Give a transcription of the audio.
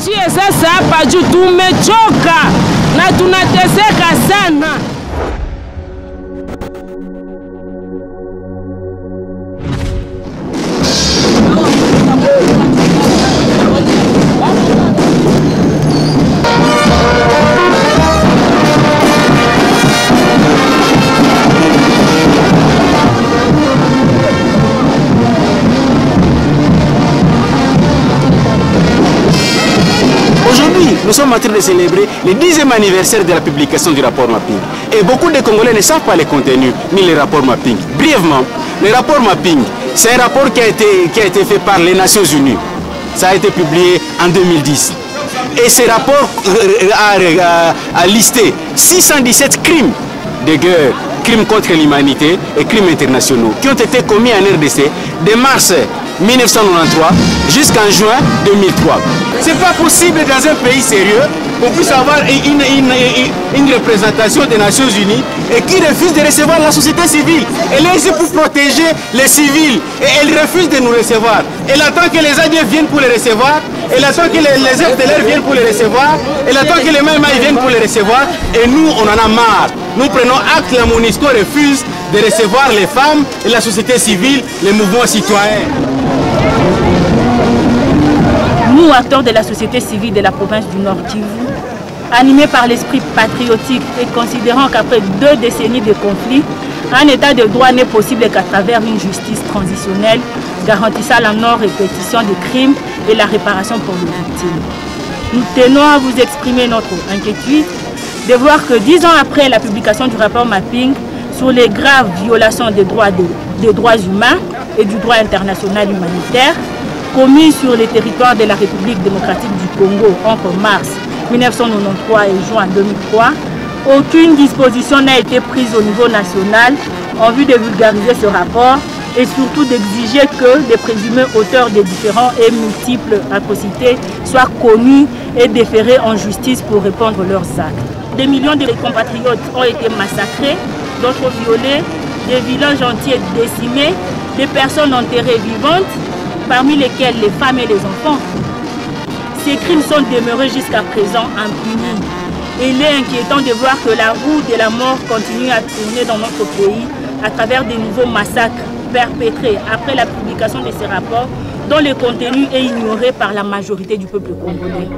Tuachie sasa hapa juu tumechoka na tunateseka sana. Aujourd'hui, nous sommes en train de célébrer le 10e anniversaire de la publication du rapport Mapping. Et beaucoup de Congolais ne savent pas les contenus ni les rapports Mapping. Brièvement, le rapport Mapping, c'est un rapport qui a été fait par les Nations Unies. Ça a été publié en 2010. Et ce rapport a listé 617 crimes de guerre, crimes contre l'humanité et crimes internationaux qui ont été commis en RDC de mars 1993 jusqu'en juin 2003. C'est pas possible dans un pays sérieux qu'on puisse avoir une représentation des Nations Unies et qui refuse de recevoir la société civile. Elle est ici pour protéger les civils et elle refuse de nous recevoir. Elle attend que les Indiens viennent pour les recevoir, elle attend que les FDLR viennent pour les recevoir, elle attend que les Maïmaï viennent pour les recevoir et nous on en a marre. Nous prenons acte, la MONUSCO refuse de recevoir les femmes et la société civile, les mouvements citoyens. Nous, acteurs de la société civile de la province du Nord Kivu, animés par l'esprit patriotique et considérant qu'après 2 décennies de conflit, un état de droit n'est possible qu'à travers une justice transitionnelle garantissant la non-répétition des crimes et la réparation pour les victimes. Nous tenons à vous exprimer notre inquiétude de voir que 10 ans après la publication du rapport Mapping sur les graves violations des droits humains et du droit international humanitaire commis sur les territoires de la République démocratique du Congo entre mars 1993 et juin 2003, aucune disposition n'a été prise au niveau national en vue de vulgariser ce rapport et surtout d'exiger que les présumés auteurs des différents et multiples atrocités soient connus et déférés en justice pour répondre leurs actes. Des millions de compatriotes ont été massacrés, d'autres violés, des villages entiers décimés, des personnes enterrées vivantes, parmi lesquels les femmes et les enfants. Ces crimes sont demeurés jusqu'à présent impunis. Et il est inquiétant de voir que la roue de la mort continue à tourner dans notre pays à travers de nouveaux massacres perpétrés après la publication de ces rapports dont le contenu est ignoré par la majorité du peuple congolais.